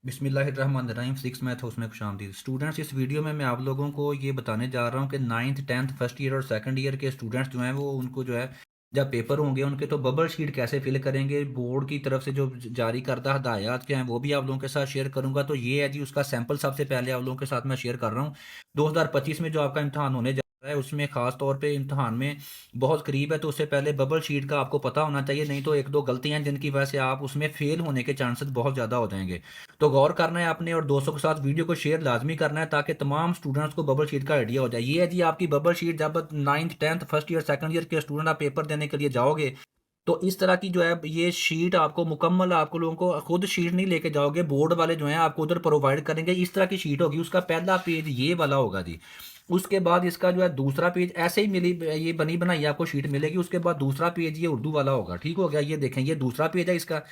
बिस्मिल्लाहिर्रहमानिर्रहीम। Six math house में खुशामदीद students. इस वीडियो में मैं आप लोगों को ये बताने जा रहा हूँ कि नाइन्थ टेंथ फर्स्ट ईयर और सेकंड ईयर के स्टूडेंट्स जो हैं वो उनको जो है जब पेपर होंगे उनके तो बबल शीट कैसे फिल करेंगे, बोर्ड की तरफ से जो जारी करदा हदायत क्या हैं वो भी आप लोगों के साथ शेयर करूंगा। तो ये है जी उसका सैंपल। सबसे पहले आप लोगों के साथ मैं शेयर कर रहा हूँ 2025 में जो आपका इम्तहान होने जा रहा है उसमें खास तौर पे इम्तहान में बहुत करीब है, तो उससे पहले बबल शीट का आपको पता होना चाहिए, नहीं तो एक दो गलतियां जिनकी वजह से आप उसमें फेल होने के चांसेस बहुत ज़्यादा हो जाएंगे। तो गौर करना है आपने और दोस्तों के साथ वीडियो को शेयर लाजमी करना है ताकि तमाम स्टूडेंट्स को बबल शीट का आइडिया हो जाए। ये है जी आपकी बबल शीट। जब ninth tenth first year second year के स्टूडेंट आप पेपर देने के लिए जाओगे तो इस तरह की जो है ये शीट आपको मुकम्मल, आपको लोगों को खुद शीट नहीं लेके जाओगे, बोर्ड वाले जो हैं आपको उधर प्रोवाइड करेंगे। इस तरह की शीट होगी, उसका पहला पेज ये वाला होगा जी। उसके बाद इसका जो है दूसरा पेज ऐसे ही मिली, ये बनी बनाई आपको शीट मिलेगी। उसके बाद दूसरा पेज ये उर्दू वाला होगा। ठीक हो गया, ये देखें ये दूसरा पेज है इसका।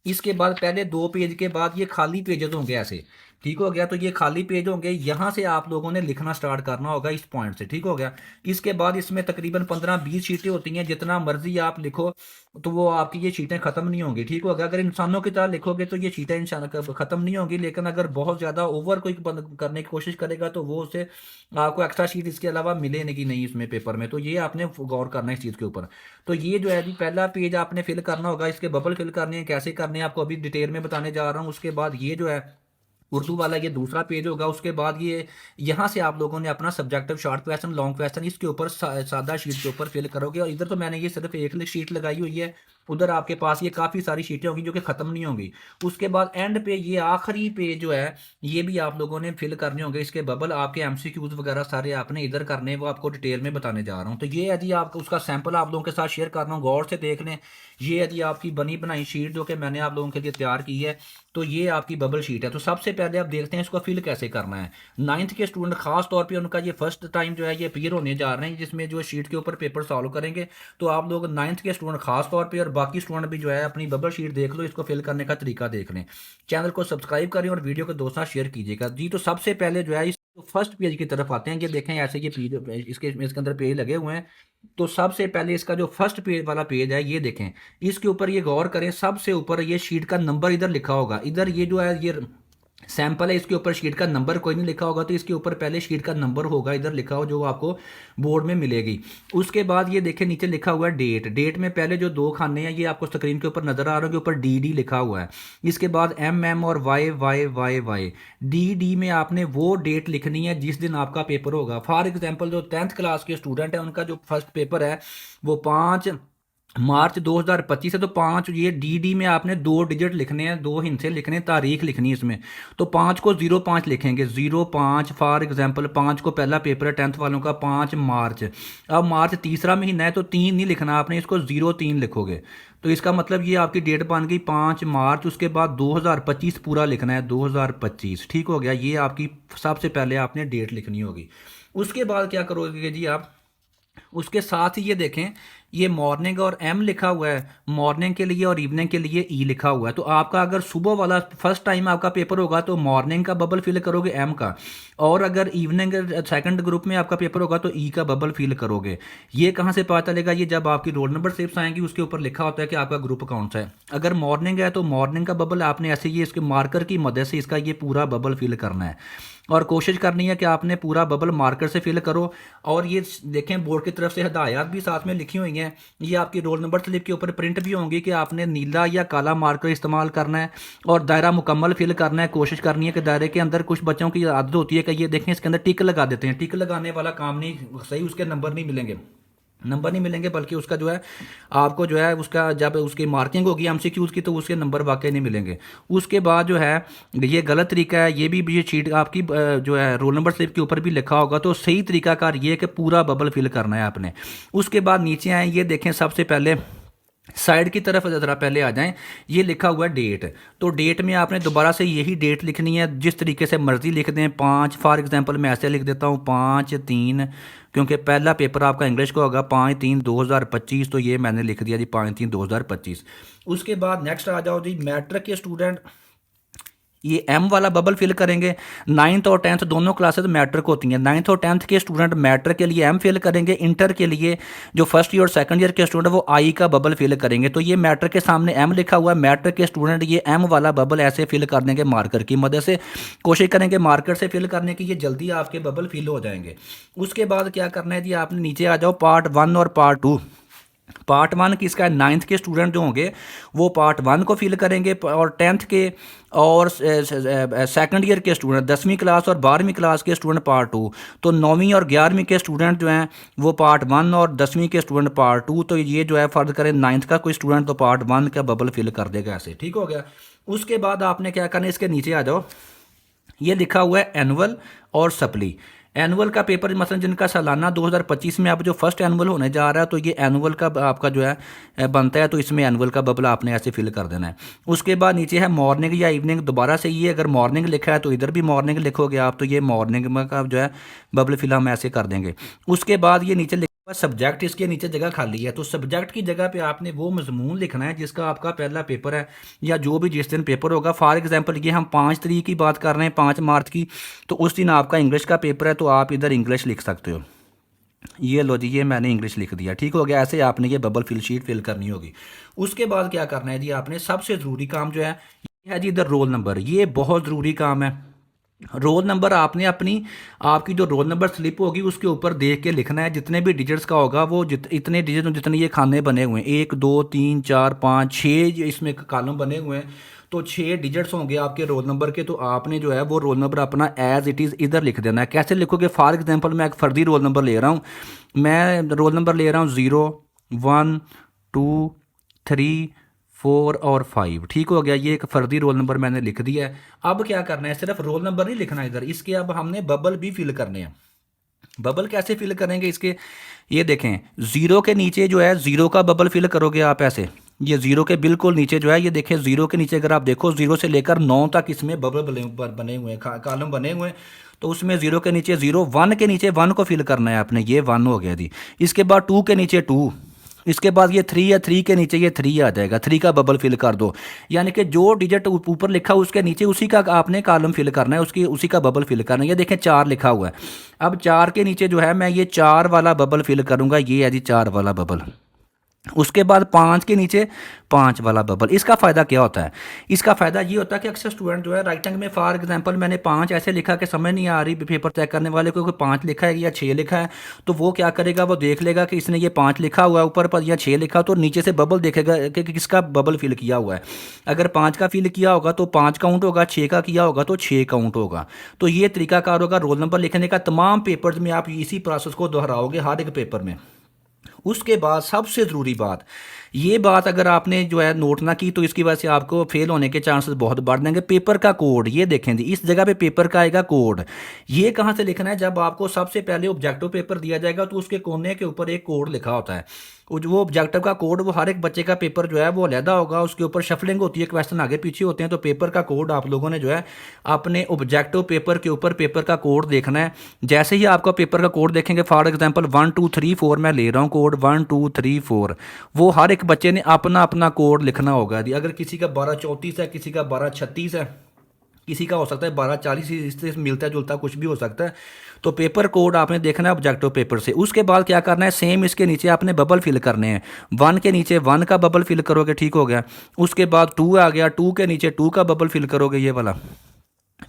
इसके बाद पहले दो पेज के बाद ये खाली पेजेस होंगे ऐसे। ठीक हो गया, तो ये खाली पेज होंगे, यहाँ से आप लोगों ने लिखना स्टार्ट करना होगा इस पॉइंट से। ठीक हो गया। इसके बाद इसमें तकरीबन 15-20 शीटें होती हैं, जितना मर्जी आप लिखो तो वो आपकी ये शीटें ख़त्म नहीं होंगी। ठीक हो गया। अगर इंसानों की तरह लिखोगे तो ये शीटें इंसान ख़त्म नहीं होंगी, लेकिन अगर बहुत ज़्यादा ओवर कोई करने की कोशिश करेगा तो वो उससे आपको एक्स्ट्रा शीट इसके अलावा मिलेगी नहीं इसमें पेपर में। तो ये आपने गौर करना है इस चीज़ के ऊपर। तो ये जो है जी पहला पेज आपने फिल करना होगा। इसके बबल फिल करने हैं, कैसे करने हैं आपको अभी डिटेल में बताने जा रहा हूँ। उसके बाद ये जो है उर्दू वाला ये दूसरा पेज होगा। उसके बाद ये यहाँ से आप लोगों ने अपना subjective short question long question इसके ऊपर सादा शीट के ऊपर फिल करोगे। और इधर तो मैंने ये सिर्फ एक शीट लगाई हुई है, उधर आपके पास ये काफ़ी सारी शीटें होंगी जो कि ख़त्म नहीं होंगी। उसके बाद एंड पे ये आखिरी पेज जो है ये भी आप लोगों ने फिल करने होंगे। इसके बबल आपके एमसीक्यूज वगैरह सारे आपने इधर करने हैं, वो आपको डिटेल में बताने जा रहा हूँ। तो ये है जी आपको उसका सैंपल आप लोगों के साथ शेयर कर रहा हूँ, गौर से देख लें। ये है जी आपकी बनी बनाई शीट जो कि मैंने आप लोगों के लिए तैयार की है। तो ये आपकी बबल शीट है। तो सबसे पहले आप देखते हैं इसको फिल कैसे करना है। नाइन्थ के स्टूडेंट खास तौर पे उनका ये फर्स्ट टाइम जो है ये अपीयर होने जा रहे हैं जिसमें जो शीट के ऊपर पेपर सॉल्व करेंगे। तो आप लोग नाइन्थ के स्टूडेंट खास तौर पे और बाकी स्टूडेंट भी जो है अपनी बबल शीट देख लो, इसको फिल करने का तरीका देख लें। चैनल को सब्सक्राइब करें और वीडियो को दोस्तों शेयर कीजिएगा जी। तो सबसे पहले जो है इस फर्स्ट पेज की तरफ आते हैं। ये देखें ऐसे ये पेज इसके अंदर पेज लगे हुए हैं। तो सबसे पहले इसका जो फर्स्ट पेज वाला पेज है ये देखें, इसके ऊपर ये गौर करें, सबसे ऊपर ये शीट का नंबर इधर लिखा होगा। इधर ये जो है ये सैंपल है, इसके ऊपर शीट का नंबर कोई नहीं लिखा होगा, तो इसके ऊपर पहले शीट का नंबर होगा इधर लिखा हो जो आपको बोर्ड में मिलेगी। उसके बाद ये देखें नीचे लिखा हुआ है डेट। डेट में पहले जो दो खाने हैं ये आपको स्क्रीन के ऊपर नजर आ रहा है, के ऊपर डी डी लिखा हुआ है। इसके बाद एम एम और Y Y Y Y. D D में आपने वो डेट लिखनी है जिस दिन आपका पेपर होगा। फॉर एग्जाम्पल जो 10th क्लास के स्टूडेंट है उनका जो फर्स्ट पेपर है वो 5 मार्च 2025 है। तो 5 ये डी डी में आपने दो डिजिट लिखने हैं, दो हिंसे लिखने हैं, तारीख लिखनी है इसमें। तो 5 को 05 लिखेंगे, 05 फॉर एग्जांपल 5 को पहला पेपर है 10th वालों का 5 मार्च। अब मार्च तीसरा महीना है तो 3 नहीं लिखना आपने, इसको 03 लिखोगे। तो इसका मतलब ये आपकी डेट बन गई 5 मार्च। उसके बाद 2025 पूरा लिखना है, 2025। ठीक हो गया, ये आपकी सबसे पहले आपने डेट लिखनी होगी। उसके बाद क्या करोगे जी आप, उसके साथ ही ये देखें ये मॉर्निंग और एम लिखा हुआ है, मॉर्निंग के लिए और इवनिंग के लिए ई लिखा हुआ है। तो आपका अगर सुबह वाला फर्स्ट टाइम आपका पेपर होगा तो मॉर्निंग का बबल फिल करोगे एम का, और अगर इवनिंग सेकंड ग्रुप में आपका पेपर होगा तो ई का बबल फिल करोगे। ये कहाँ से पता चलेगा, ये जब आपकी रोल नंबर स्लिप्स आएंगी उसके ऊपर लिखा होता है कि आपका ग्रुप कौन सा है। अगर मॉर्निंग है तो मॉर्निंग का बबल आपने ऐसे ये इसके मार्कर की मदद से इसका ये पूरा बबल फिल करना है, और कोशिश करनी है कि आपने पूरा बबल मार्कर से फिल करो। और ये देखें बोर्ड की तरफ से हदायत भी साथ में लिखी हुई हैं, ये आपकी रोल नंबर स्लिप के ऊपर प्रिंट भी होंगी कि आपने नीला या काला मार्कर इस्तेमाल करना है और दायरा मुकम्मल फिल करना है। कोशिश करनी है कि दायरे के अंदर, कुछ बच्चों की आदत होती है कि ये देखें इसके अंदर टिक लगा देते हैं, टिक लगाने वाला काम नहीं सही, उसके नंबर नहीं मिलेंगे, नंबर नहीं मिलेंगे, बल्कि उसका जो है आपको जो है उसका जब उसकी मार्किंग होगी एमसीक्यूज की तो उसके नंबर वाकई नहीं मिलेंगे। उसके बाद जो है ये गलत तरीका है, ये शीट आपकी जो है रोल नंबर स्लिप के ऊपर भी लिखा होगा। तो सही तरीकाकार ये है कि पूरा बबल फिल करना है आपने। उसके बाद नीचे आए, ये देखें सबसे पहले साइड की तरफ ज़रा पहले आ जाएं, ये लिखा हुआ है डेट। तो डेट में आपने दोबारा से यही डेट लिखनी है, जिस तरीके से मर्जी लिख दें। 5 फॉर एग्जांपल मैं ऐसे लिख देता हूँ 5/3, क्योंकि पहला पेपर आपका इंग्लिश का होगा 5/3/2025, तो ये मैंने लिख दिया जी 5/3/2025। उसके बाद नेक्स्ट आ जाओ जी मैट्रिक के स्टूडेंट। ये एम वाला बबल फिल करेंगे। 9th और 10th दोनों क्लासेस मैट्रिक होती हैं। 9th और 10th के स्टूडेंट मैट्रिक के लिए एम फिल करेंगे। इंटर के लिए जो फर्स्ट ईयर और सेकंड ईयर के स्टूडेंट वो आई का बबल फिल करेंगे। तो ये मैट्रिक के सामने एम लिखा हुआ है, मैट्रिक के स्टूडेंट ये एम वाला बबल ऐसे फिल कर देंगे मार्कर की मदद से। कोशिश करेंगे मार्कर से फिल करने की, ये जल्दी आपके बबल फिल हो जाएंगे। उसके बाद क्या करना है जी, आपने नीचे आ जाओ, पार्ट 1 और पार्ट 2। पार्ट 1 किसका है, 9th के स्टूडेंट जो होंगे वो पार्ट 1 को फिल करेंगे, और 10th के और सेकंड ईयर के स्टूडेंट 10वीं क्लास और 12वीं क्लास के स्टूडेंट पार्ट 2। तो 9वीं और 11वीं के स्टूडेंट जो हैं वो पार्ट 1 और 10वीं के स्टूडेंट पार्ट 2। तो ये जो है फ़र्ज करें 9th का कोई स्टूडेंट तो पार्ट 1 का बबल फिल कर देगा ऐसे, ठीक हो गया। उसके बाद आपने क्या करना है, इसके नीचे आ जाओ, ये लिखा हुआ है एनुअल और सप्ली। एनुअल का पेपर मसलन जिनका सालाना 2025 में अब जो फर्स्ट एनुअल होने जा रहा है, तो ये एनुअल का आपका जो है बनता है, तो इसमें एनुअल का बबल आपने ऐसे फिल कर देना है। उसके बाद नीचे है मॉर्निंग या इवनिंग, दोबारा से ये अगर मॉर्निंग लिखा है तो इधर भी मॉर्निंग लिखोगे आप, तो ये मॉर्निंग का जो है बबल फिल हम ऐसे कर देंगे। उसके बाद ये नीचे सब्जेक्ट, इसके नीचे जगह खाली है, तो सब्जेक्ट की जगह पे आपने वो मजमून लिखना है जिसका आपका पहला पेपर है, या जो भी जिस दिन पेपर होगा। फॉर एग्जांपल ये हम 5 तारीख की बात कर रहे हैं, 5 मार्च की, तो उस दिन आपका इंग्लिश का पेपर है, तो आप इधर इंग्लिश लिख सकते हो। ये लो जी, ये मैंने इंग्लिश लिख दिया, ठीक हो गया। ऐसे आपने ये बबल फिल शीट फिल करनी होगी। उसके बाद क्या करना है जी, आपने सबसे ज़रूरी काम जो है ये है जी इधर रोल नंबर। ये बहुत ज़रूरी काम है। रोल नंबर आपने आपकी जो रोल नंबर स्लिप होगी उसके ऊपर देख के लिखना है। जितने भी डिजिट्स का होगा वो इतने डिजिट, जितने ये खाने बने हुए हैं, 1 2 3 4 5 6 इसमें कॉलम बने हुए हैं, तो 6 डिजिट्स होंगे आपके रोल नंबर के। तो आपने जो है वो रोल नंबर अपना एज इट इज़ इधर लिख देना है। कैसे लिखोगे, फॉर एग्जांपल मैं एक फर्जी रोल नंबर ले रहा हूँ, मैं रोल नंबर ले रहा हूँ 0 1 2 3 4 और 5, ठीक हो गया। ये एक फर्जी रोल नंबर मैंने लिख दिया है। अब क्या करना है, सिर्फ रोल नंबर नहीं लिखना इधर, इसके अब हमने बबल भी फिल करने हैं। बबल कैसे फिल करेंगे इसके, ये देखें, 0 के नीचे जो है 0 का बबल फिल करोगे आप ऐसे। ये 0 के बिल्कुल नीचे जो है, ये देखें 0 के नीचे अगर आप देखो 0 से लेकर 9 तक इसमें बबल बने हुए हैं, कॉलम बने हुए हैं। तो उसमें 0 के नीचे 0, 1 के नीचे 1 को फिल करना है आपने, ये 1 हो गया जी। इसके बाद 2 के नीचे 2, इसके बाद ये 3 या 3 के नीचे ये 3 आ जाएगा, 3 का बबल फिल कर दो। यानी कि जो डिजिट ऊपर लिखा हो उसके नीचे उसी का आपने कॉलम फिल करना है, उसी का बबल फिल करना है। ये देखें 4 लिखा हुआ है, अब 4 के नीचे जो है मैं ये 4 वाला बबल फिल करूंगा, ये है जी 4 वाला बबल। उसके बाद 5 के नीचे 5 वाला बबल। इसका फ़ायदा क्या होता है, इसका फ़ायदा ये होता है कि अक्सर स्टूडेंट जो है राइटिंग में, फॉर एग्जांपल मैंने 5 ऐसे लिखा कि समझ नहीं आ रही पेपर चेक करने वाले को, कोई 5 लिखा है या 6 लिखा है, तो वो क्या करेगा, वो देख लेगा कि इसने ये 5 लिखा हुआ है ऊपर पर या 6 लिखा, तो नीचे से बबल देखेगा कि किसका बबल फिल किया हुआ है। अगर 5 का फिल किया होगा तो 5 काउंट होगा, 6 का किया होगा तो 6 काउंट होगा। तो ये तरीकाकार होगा रोल नंबर लिखने का। तमाम पेपर्स में आप इसी प्रोसेस को दोहराओगे हर एक पेपर में। उसके बाद सबसे ज़रूरी बात, ये बात अगर आपने जो है नोट ना की तो इसकी वजह से आपको फेल होने के चांसेस बहुत बढ़ जाएंगे। पेपर का कोड, ये देखें जी, इस जगह पे पेपर का आएगा कोड। ये कहाँ से लिखना है, जब आपको सबसे पहले ऑब्जेक्टिव पेपर दिया जाएगा तो उसके कोने के ऊपर एक कोड लिखा होता है। वो ऑब्जेक्टिव का कोड, वो हर एक बच्चे का पेपर जो है वो अलहदा होगा, उसके ऊपर शफलिंग होती है, क्वेश्चन आगे पीछे होते हैं। तो पेपर का कोड आप लोगों ने जो है अपने ऑब्जेक्टिव पेपर के ऊपर पेपर का कोड देखना है। जैसे ही आपका पेपर का कोड देखेंगे, फॉर एग्जांपल 1 2 3 4 मैं ले रहा हूँ कोड 1 2 3 4, वो हर एक बच्चे ने अपना अपना कोड लिखना होगा। अगर किसी का 1234 है, किसी का 1236 है, किसी का हो सकता है 1240, इससे मिलता जुलता कुछ भी हो सकता है। तो पेपर कोड आपने देखना है ऑब्जेक्टिव पेपर से। उसके बाद क्या करना है, सेम इसके नीचे आपने बबल फिल करने हैं। 1 के नीचे 1 का बबल फिल करोगे, ठीक हो गया। उसके बाद 2 आ गया, 2 के नीचे 2 का बबल फिल करोगे, ये वाला।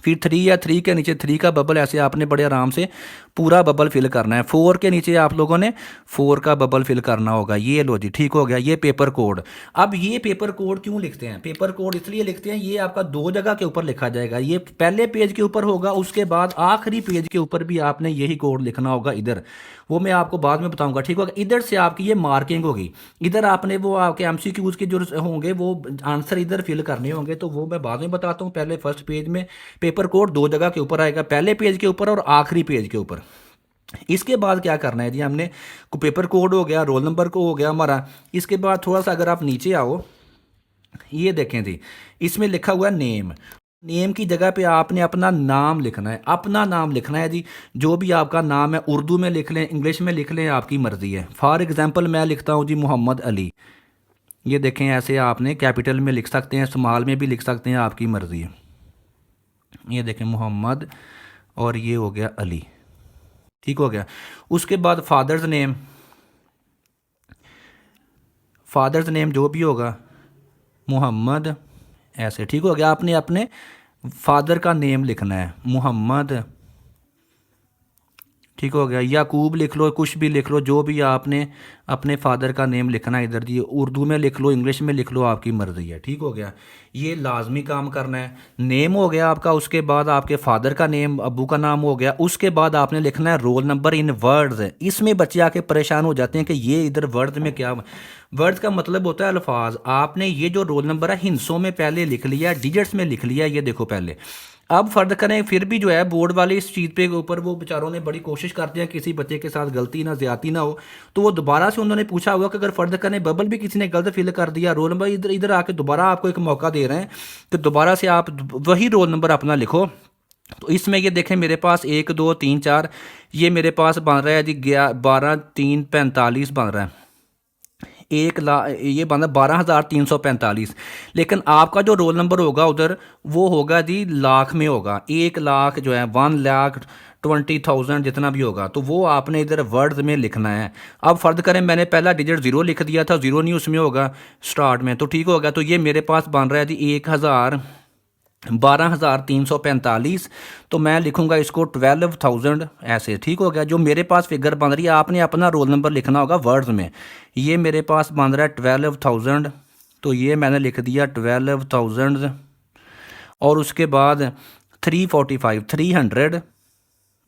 फिर 3 या 3 के नीचे 3 का बबल, ऐसे आपने बड़े आराम से पूरा बबल फिल करना है। 4 के नीचे आप लोगों ने 4 का बबल फिल करना होगा। ये लो जी, ठीक हो गया, ये पेपर कोड। अब ये पेपर कोड क्यों लिखते हैं, पेपर कोड इसलिए लिखते हैं, ये आपका 2 जगह के ऊपर लिखा जाएगा। ये पहले पेज के ऊपर होगा, उसके बाद आखिरी पेज के ऊपर भी आपने यही कोड लिखना होगा इधर। वो मैं आपको बाद में बताऊंगा, ठीक होगा। इधर से आपकी ये मार्किंग होगी, इधर आपने वो आपके एमसीक्यूज के जो होंगे वो आंसर इधर फिल करने होंगे, तो वो मैं बाद में बताता हूँ। पहले फर्स्ट पेज में पेपर कोड 2 जगह के ऊपर आएगा, पहले पेज के ऊपर और आखिरी पेज के ऊपर। इसके बाद क्या करना है जी, हमने पेपर कोड हो गया, रोल नंबर को हो गया हमारा। इसके बाद थोड़ा सा अगर आप नीचे आओ, ये देखें जी, इसमें लिखा हुआ है नेम। नेम की जगह पे आपने अपना नाम लिखना है, अपना नाम लिखना है जी। जो भी आपका नाम है, उर्दू में लिख लें, इंग्लिश में लिख लें, आपकी मर्ज़ी है। फॉर एग्जांपल मैं लिखता हूँ जी मोहम्मद अली। ये देखें, ऐसे आपने कैपिटल में लिख सकते हैं, स्मॉल में भी लिख सकते हैं, आपकी मर्ज़ी है। ये देखें मोहम्मद, और ये हो गया अली। ठीक हो गया। उसके बाद फादर्स नेम जो भी होगा मोहम्मद, ऐसे। ठीक हो गया। आपने अपने फादर का नेम लिखना है मोहम्मद। ठीक हो गया। याकूब लिख लो, कुछ भी लिख लो, जो भी आपने अपने फादर का नेम लिखना है इधर, ये उर्दू में लिख लो, इंग्लिश में लिख लो, आपकी मर्ज़ी है। ठीक हो गया। ये लाजमी काम करना है। नेम हो गया आपका, उसके बाद आपके फादर का नेम, अब्बू का नाम हो गया, उसके बाद आपने लिखना है रोल नंबर इन वर्ड्स। इसमें बच्चे आके परेशान हो जाते हैं कि ये इधर वर्ड्स में क्या। वर्ड्स का मतलब होता है अल्फाज। आपने ये जो रोल नंबर है हिंसों में पहले लिख लिया, डिजिट्स में लिख लिया, ये देखो पहले। अब फर्द करें, फिर भी जो है बोर्ड वाले इस चीज़ पे ऊपर वो बेचारों ने बड़ी कोशिश करते हैं किसी बच्चे के साथ गलती ना ज्यादती ना हो, तो वो दोबारा से उन्होंने पूछा हुआ कि अगर फर्द करें बबल भी किसी ने गलत फिल कर दिया, रोल नंबर इधर इधर आके दोबारा आपको एक मौका दे रहे हैं कि दोबारा से आप वही रोल नंबर अपना लिखो। तो इसमें ये देखें मेरे पास 1 2 3 4, ये मेरे पास बन रहा है जी 12 3 45 बन रहा है। ये बना 12,345। लेकिन आपका जो रोल नंबर होगा उधर वो होगा जी लाख में होगा। 1 लाख जो है 1,20,000 जितना भी होगा, तो वो आपने इधर वर्ड्स में लिखना है। अब फ़र्ज करें मैंने पहला डिजिट 0 लिख दिया था, 0 नहीं उसमें होगा स्टार्ट में, तो ठीक होगा। तो ये मेरे पास बन रहा है जी 12,345। तो मैं लिखूंगा इसको 12,000 ऐसे। ठीक हो गया। जो मेरे पास फिगर बन रही है, आपने अपना रोल नंबर लिखना होगा वर्ड्स में। ये मेरे पास बन रहा है 12,000, तो ये मैंने लिख दिया 12,000। और उसके बाद 345 300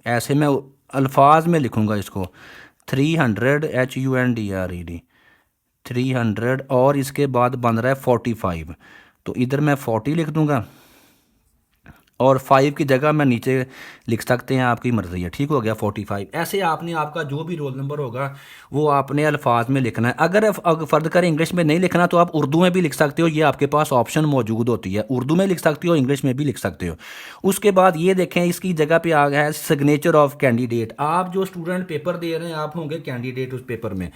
ऐसे मैं अल्फाज में लिखूंगा इसको 300 HUNDRED 300। और इसके बाद बन रहा है 45, तो इधर मैं 40 लिख दूंगा, और 5 की जगह मैं नीचे लिख सकते हैं, आपकी मर्ज़ी है। ठीक हो गया 45। ऐसे आपने आपका जो भी रोल नंबर होगा वो आपने अल्फाज में लिखना है। अगर फ़र्ज़ करें इंग्लिश में नहीं लिखना तो आप उर्दू में भी लिख सकते हो, ये आपके पास ऑप्शन मौजूद होती है। उर्दू में लिख सकते हो, इंग्लिश में भी लिख सकते हो। उसके बाद ये देखें इसकी जगह पे आ गया है सिग्नेचर ऑफ कैंडिडेट। आप जो स्टूडेंट पेपर दे रहे हैं आप होंगे कैंडिडेट उस पेपर में,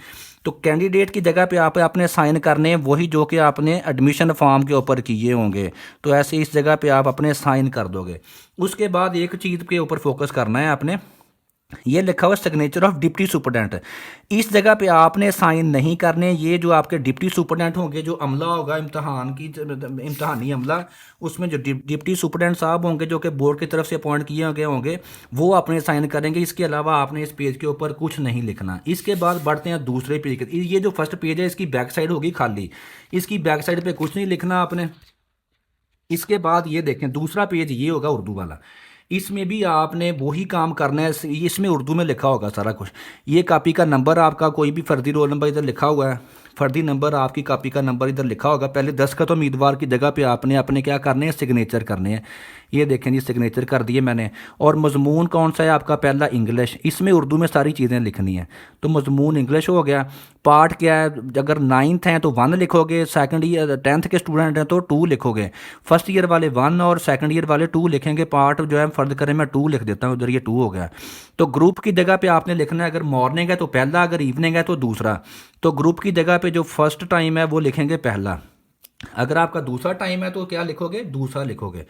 तो कैंडिडेट की जगह पे आप अपने साइन करने हैं वही जो कि आपने एडमिशन फॉर्म के ऊपर किए होंगे, तो ऐसे इस जगह पे आप अपने साइन कर दोगे। उसके बाद एक चीज़ के ऊपर फोकस करना है आपने, ये लिखा हुआ सिग्नेचर ऑफ डिप्टी सुपरडेंट। इस जगह पे आपने साइन नहीं करने। ये जो आपके डिप्टी सुपरडेंट होंगे, जो अमला होगा इम्तहानी अमला, उसमें जो डिप्टी सुपरडेंट साहब होंगे जो कि बोर्ड की तरफ से अपॉइंट किए गए होंगे, वो अपने साइन करेंगे। इसके अलावा आपने इस पेज के ऊपर कुछ नहीं लिखना। इसके बाद बढ़ते हैं दूसरे पेज के। ये जो फर्स्ट पेज है इसकी बैक साइड होगी खाली, इसकी बैक साइड पर कुछ नहीं लिखना आपने। इसके बाद ये देखें दूसरा पेज ये होगा उर्दू वाला, इसमें भी आपने वही काम करना है। इसमें उर्दू में लिखा होगा सारा कुछ। ये कॉपी का नंबर आपका कोई भी फर्जी रोल नंबर इधर लिखा हुआ है, फर्जी नंबर आपकी कॉपी का नंबर इधर लिखा होगा। पहले दस्तखत उम्मीदवार की जगह पे आपने अपने क्या करने हैं, सिग्नेचर करने हैं। ये देखें जी सिग्नेचर कर दिए मैंने। और मजमून कौन सा है आपका, पहला इंग्लिश, इसमें उर्दू में सारी चीज़ें लिखनी है, तो मजमून इंग्लिश हो गया। पार्ट क्या है, अगर 9th हैं तो 1 लिखोगे, सेकंड ईयर 10th के स्टूडेंट हैं तो 2 लिखोगे, फर्स्ट ईयर वाले 1 और सेकंड ईयर वाले 2 लिखेंगे। पार्ट जो है फर्ज करें मैं 2 लिख देता हूँ, उधर ये 2 हो गया। तो ग्रुप की जगह पे आपने लिखना है, अगर मॉर्निंग है तो पहला, अगर इवनिंग है तो दूसरा। तो ग्रुप की जगह पे जो फर्स्ट टाइम है वो लिखेंगे पहला, अगर आपका दूसरा टाइम है तो क्या लिखोगे, दूसरा लिखोगे।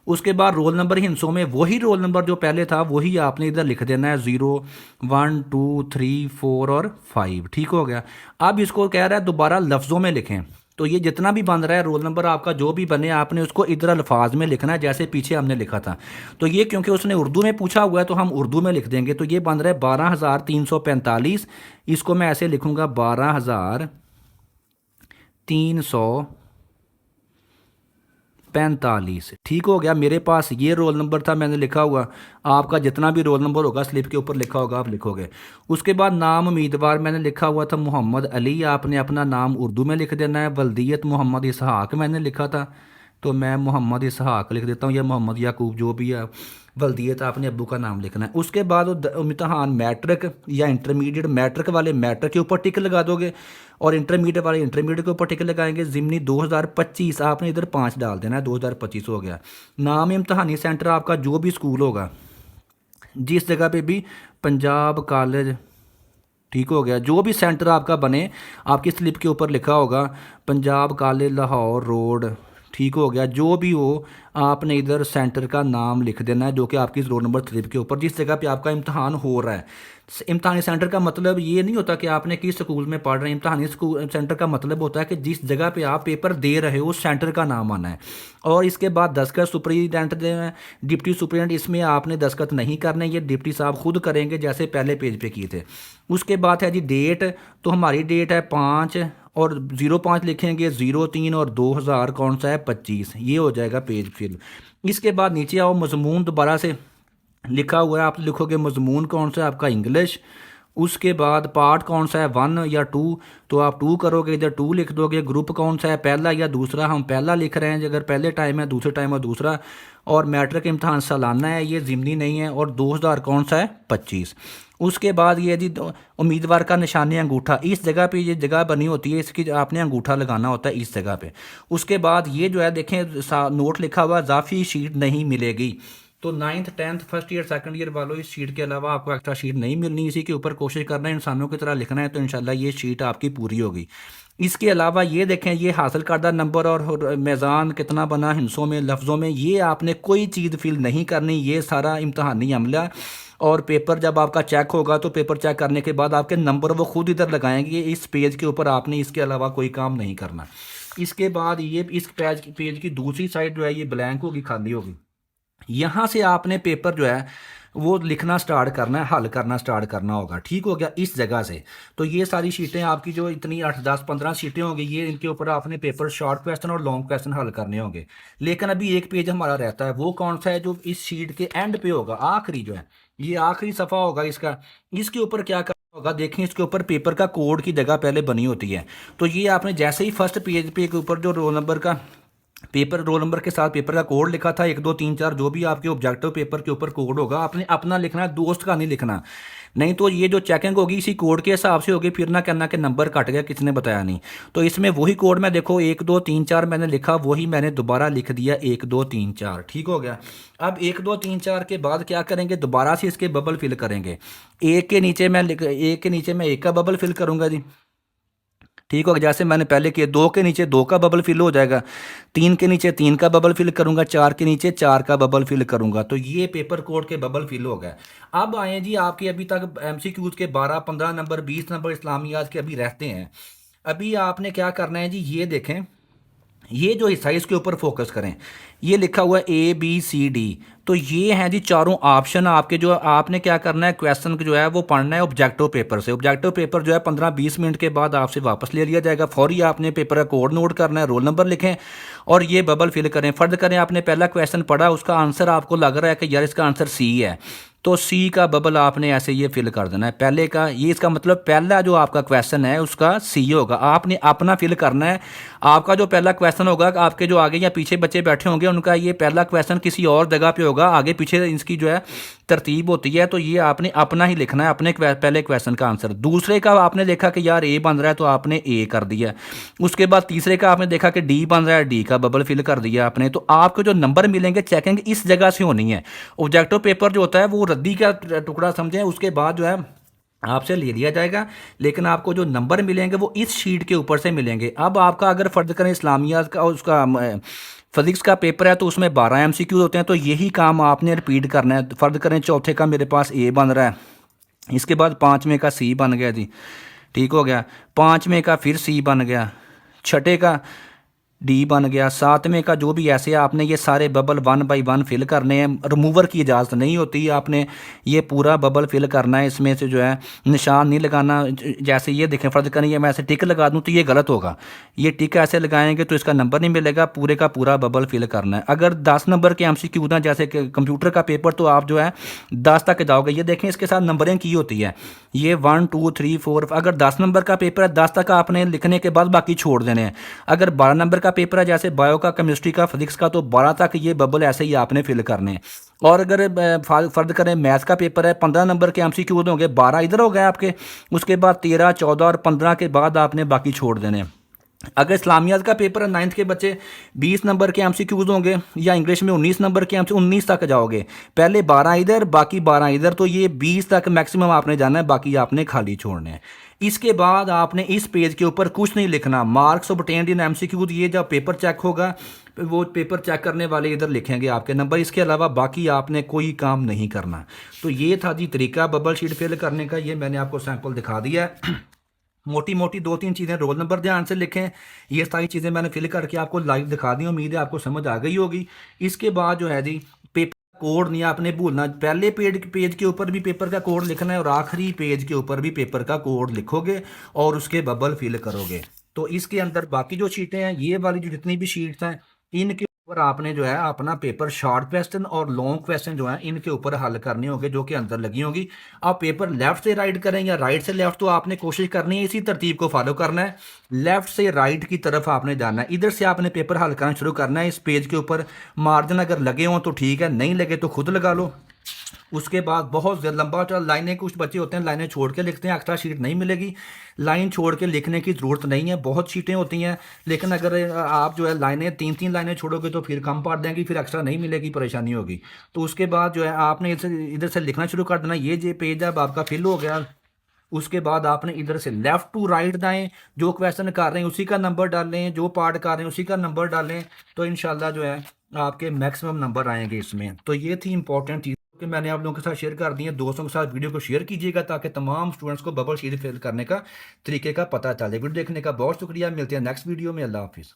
उसके बाद रोल नंबर हिंसों में वही रोल नंबर जो पहले था वही आपने इधर लिख देना है, 0 1 2 3 4 और 5। ठीक हो गया। अब इसको कह रहा है दोबारा लफ्ज़ों में लिखें, तो ये जितना भी बन रहा है रोल नंबर आपका जो भी बने आपने उसको इधर अल्फाज में लिखना है जैसे पीछे हमने लिखा था। तो ये क्योंकि उसने उर्दू में पूछा हुआ है तो हम उर्दू में लिख देंगे। तो ये बन रहा है 12,345, इसको मैं ऐसे लिखूंगा 12,345। ठीक हो गया। मेरे पास ये रोल नंबर था, मैंने लिखा हुआ। आपका जितना भी रोल नंबर होगा स्लिप के ऊपर लिखा होगा आप लिखोगे। उसके बाद नाम उम्मीदवार मैंने लिखा हुआ था मोहम्मद अली, आपने अपना नाम उर्दू में लिख देना है। वल्दियत मोहम्मद इसहाक मैंने लिखा था, तो मैं मोहम्मद इसहाक लिख देता हूँ, या मोहम्मद याकूब जो भी है। वल्दियत आपने अब्बू का नाम लिखना है। उसके बाद इम्तहान मैट्रिक या इंटरमीडिएट, मैट्रिक वाले मैट्रिक के ऊपर टिक लगा दोगे, और इंटरमीडिएट वाले इंटरमीडिएट के ऊपर टिक लगाएंगे। ज़िमनी 2025 आपने इधर 5 डाल देना है, 2025 हो गया। नाम इम्तहानी सेंटर आपका जो भी स्कूल होगा, जिस जगह पे भी, पंजाब कॉलेज, ठीक हो गया। जो भी सेंटर आपका बने आपकी स्लिप के ऊपर लिखा होगा पंजाब कॉलेज लाहौर रोड, ठीक हो गया। जो भी हो आपने इधर सेंटर का नाम लिख देना है जो कि आपकी रोल नंबर स्लिप के ऊपर जिस जगह पे आपका इम्तहान हो रहा है। इम्तहानी सेंटर का मतलब ये नहीं होता कि आपने किस स्कूल में पढ़ रहे हैं। इम्तहानी स्कूल सेंटर का मतलब होता है कि जिस जगह पे आप पेपर दे रहे हो उस सेंटर का नाम आना है। और इसके बाद दस्तखत सुपरिटेंडेंट दे डिप्टी सुपरिटेंडेंट, इसमें आपने दस्तखत नहीं करने, ये डिप्टी साहब खुद करेंगे जैसे पहले पेज पे किए थे। उसके बाद है जी डेट, तो हमारी डेट है 5 और 05 लिखेंगे, 03 और 2000 कौन सा है 25, ये हो जाएगा पेज फिल। इसके बाद नीचे आओ, मजमून दोबारा से लिखा हुआ है, आप लिखोगे मजमून कौन सा है आपका इंग्लिश। उसके बाद पार्ट कौन सा है 1 या 2, तो आप 2 करोगे, इधर 2 लिख दोगे। ग्रुप कौन सा है पहला या दूसरा, हम पहला लिख रहे हैं अगर पहले टाइम है, दूसरे टाइम है दूसरा। और मैट्रिक इम्तहान सालाना है, ये ज़िमनी नहीं है। और 2000 कौन सा है 25। उसके बाद ये जी उम्मीदवार का निशानी अंगूठा, इस जगह पे ये जगह बनी होती है, इसकी आपने अंगूठा लगाना होता है इस जगह पे। उसके बाद ये जो है देखें नोट लिखा हुआ इजाफी शीट नहीं मिलेगी। तो 9th 10th first year second year वालों इस शीट के अलावा आपको एक्स्ट्रा शीट नहीं मिलनी। इसी के ऊपर कोशिश करना है इंसानों की तरह लिखना है, तो इंशाल्लाह ये शीट आपकी पूरी होगी। इसके अलावा ये देखें, ये हासिल करदा नंबर और मैज़ान कितना बना हिस्सों में लफ्ज़ों में, ये आपने कोई चीज़ फिल नहीं करनी। ये सारा इम्तहानी अमला और पेपर जब आपका चेक होगा तो पेपर चेक करने के बाद आपके नंबर वो खुद इधर लगाएंगे इस पेज के ऊपर, आपने इसके अलावा कोई काम नहीं करना। इसके बाद ये इस पेज की दूसरी साइड जो है ये ब्लैंक होगी, खाली होगी। यहाँ से आपने पेपर जो है वो लिखना स्टार्ट करना है, हल करना स्टार्ट करना होगा। ठीक हो गया इस जगह से। तो ये सारी शीटें आपकी जो इतनी 8 10 15 शीटें होंगी, ये इनके ऊपर आपने पेपर शॉर्ट क्वेश्चन और लॉन्ग क्वेश्चन हल करने होंगे। लेकिन अभी एक पेज हमारा रहता है, वो कौन सा है जो इस शीट के एंड पे होगा, आखिरी जो है ये आखिरी सफ़ा होगा इसका। इसके ऊपर क्या करना होगा देखें, इसके ऊपर पेपर का कोड की जगह पहले बनी होती है। तो ये आपने जैसे ही फर्स्ट पेज पे के ऊपर जो रोल नंबर का पेपर, रोल नंबर के साथ पेपर का कोड लिखा था 1 2 3 4, जो भी आपके ऑब्जेक्टिव पेपर के ऊपर कोड होगा आपने अपना लिखना है, दोस्त का नहीं लिखना। नहीं तो ये जो चेकिंग होगी इसी कोड के हिसाब से होगी, फिर ना कहना कि नंबर कट गया किसने बताया नहीं। तो इसमें वही कोड में देखो 1 2 3 4 मैंने लिखा, वही मैंने दोबारा लिख दिया 1 2 3 4। ठीक हो गया। अब 1 2 3 4 के बाद क्या करेंगे, दोबारा से इसके बबल फिल करेंगे। एक के नीचे मैं एक का बबल फिल करूंगा जी। ठीक होगा, जैसे मैंने पहले किया, 2 के नीचे 2 का बबल फिल हो जाएगा, 3 के नीचे 3 का बबल फिल करूंगा, 4 के नीचे 4 का बबल फिल करूंगा। तो ये पेपर कोड के बबल फिल हो गए। अब आए जी आपके अभी तक एमसीक्यूज के 12 15 नंबर 20 नंबर इस्लामियात के अभी रहते हैं। अभी आपने क्या करना है जी, ये देखें, ये जो हिस्सा है इसके ऊपर फोकस करें। ये लिखा हुआ है ABCD, तो ये हैं जी चारों ऑप्शन आपके। जो आपने क्या करना है, क्वेश्चन जो है वो पढ़ना है ऑब्जेक्टिव पेपर से। ऑब्जेक्टिव पेपर जो है 15-20 मिनट के बाद आपसे वापस ले लिया जाएगा। फौरी आपने पेपर का कोड नोट करना है, रोल नंबर लिखें और ये बबल फिल करें। फर्ज करें आपने पहला क्वेश्चन पढ़ा, उसका आंसर आपको लग रहा है कि यार इसका आंसर C है, तो C का बबल आपने ऐसे ये फिल कर देना है पहले का। ये इसका मतलब पहला जो आपका क्वेश्चन है उसका C होगा, आपने अपना फिल करना है। आपका जो पहला क्वेश्चन होगा, आपके जो आगे या पीछे बच्चे बैठे होंगे उनका ये पहला क्वेश्चन किसी और जगह पे होगा, आगे पीछे इसकी जो है तरतीब होती है। तो ये आपने अपना ही लिखना है, अपने पहले क्वेश्चन का आंसर। दूसरे का आपने देखा कि यार A बन रहा है तो आपने A कर दिया। उसके बाद तीसरे का आपने देखा कि D बन रहा है, D का बबल फिल कर दिया आपने। तो आपको जो नंबर मिलेंगे चेकिंग इस जगह से होनी है। ऑब्जेक्टिव पेपर जो होता है वो रद्दी का टुकड़ा समझें, उसके बाद जो है आपसे ले लिया जाएगा, लेकिन आपको जो नंबर मिलेंगे वो इस शीट के ऊपर से मिलेंगे। अब आपका अगर फर्ज करें इस्लामियात का उसका फिजिक्स का पेपर है तो उसमें 12 MCQ होते हैं, तो यही काम आपने रिपीट करना है। फर्ज करें चौथे का मेरे पास A बन रहा है, इसके बाद 5वें का C बन गया जी। ठीक हो गया, 5वें का फिर C बन गया, छठे का D बन गया, 7वें का जो भी ऐसे आपने ये सारे बबल 1 बाई 1 फिल करने हैं। रिमूवर की इजाज़त नहीं होती, आपने ये पूरा बबल फिल करना है। इसमें से जो है निशान नहीं लगाना। जैसे ये देखें, फ़र्ज़ करें ये मैं ऐसे टिक लगा दूं तो ये गलत होगा, ये टिक ऐसे लगाएंगे तो इसका नंबर नहीं मिलेगा। पूरे का पूरा बबल फिल करना है। अगर 10 नंबर के MCQ ना, जैसे कंप्यूटर का पेपर, तो आप जो है 10 तक जाओगे। ये देखें इसके साथ नंबरिंग की होती है, ये 1 2 3 4। अगर 10 नंबर का पेपर है 10 तक आपने लिखने के बाद बाकी छोड़ देने हैं। अगर 12 नंबर का पेपर है, जैसे बायो का, केमिस्ट्री का, फिजिक्स का, तो 12 तक ये बबल ऐसे ही आपने फिल करने हैं। और अगर फर्ज करें मैथ्स का पेपर है, 15 नंबर के MCQ होंगे, 12 इधर हो गए आपके। उसके बाद 13 14 और 15 के बाद आपने बाकी छोड़ देने हैं। अगर इस्लामियात का पेपर है 9th के बच्चे, 20 नंबर के MCQs होंगे, या इंग्लिश में 19 नंबर के MCQ, 19 तक जाओगे। पहले 12 इधर, बाकी 12 इधर, तो ये 20 तक मैक्सिमम आपने जाना है, बाकी आपने खाली छोड़ने हैं। इसके बाद आपने इस पेज के ऊपर कुछ नहीं लिखना। मार्क्स ऑब्टेन्ड इन MCQ, ये जब पेपर चेक होगा वो पेपर चेक करने वाले इधर लिखेंगे आपके नंबर, इसके अलावा बाकी आपने कोई काम नहीं करना। तो ये था जी तरीका बबल शीट फिल करने का, ये मैंने आपको सैंपल दिखा दिया है। मोटी मोटी 2-3 चीज़ें, रोल नंबर ध्यान से लिखें, ये सारी चीज़ें मैंने फिल करके आपको लाइव दिखा दी, उम्मीद है आपको समझ आ गई होगी। इसके बाद जो है जी पेपर कोड नहीं आपने भूलना, पहले पेज के ऊपर भी पेपर का कोड लिखना है और आखिरी पेज के ऊपर भी पेपर का कोड लिखोगे और उसके बबल फिल करोगे। तो इसके अंदर बाकी जो शीटें हैं, ये वाली जो जितनी भी शीट्स हैं, इनके ऊपर आपने जो है अपना पेपर शॉर्ट क्वेश्चन और लॉन्ग क्वेश्चन जो है इनके ऊपर हल करने होंगे, जो कि अंदर लगी होगी। आप पेपर लेफ्ट से राइट करें या राइट से लेफ्ट, तो आपने कोशिश करनी है इसी तरतीब को फॉलो करना है। लेफ्ट से राइट की तरफ आपने जाना है, इधर से आपने पेपर हल करना शुरू करना है। इस पेज के ऊपर मार्जिन अगर लगे हों तो ठीक है, नहीं लगे तो खुद लगा लो। उसके बाद बहुत लंबा चल लाइनें, कुछ बच्चे होते हैं लाइनें छोड़ के लिखते हैं, एक्स्ट्रा शीट नहीं मिलेगी। लाइन छोड़ के लिखने की ज़रूरत नहीं है, बहुत शीटें होती हैं, लेकिन अगर आप जो है लाइनें 3-3 लाइनें छोड़ोगे तो फिर कम पड़ देंगी, फिर एक्स्ट्रा नहीं मिलेगी, परेशानी होगी। तो उसके बाद जो है आपने इधर से लिखना शुरू कर देना। ये जो पेज अब आपका फिल हो गया, उसके बाद आपने इधर से लेफ़्ट टू राइट दाएं, जो क्वेश्चन कर रहे हैं उसी का नंबर डालें, जो पार्ट कर रहे हैं उसी का नंबर डालें, तो इंशाल्लाह जो है आपके मैक्सिमम नंबर आएंगे इसमें। तो ये थी इंपॉर्टेंट चीज़ कि मैंने आप लोगों के साथ शेयर कर दी है। दोस्तों के साथ वीडियो को शेयर कीजिएगा ताकि तमाम स्टूडेंट्स को बबल शीट फिल करने का तरीके का पता चले। वीडियो देखने का बहुत शुक्रिया, मिलते हैं नेक्स्ट वीडियो में। अल्लाह हाफिज़।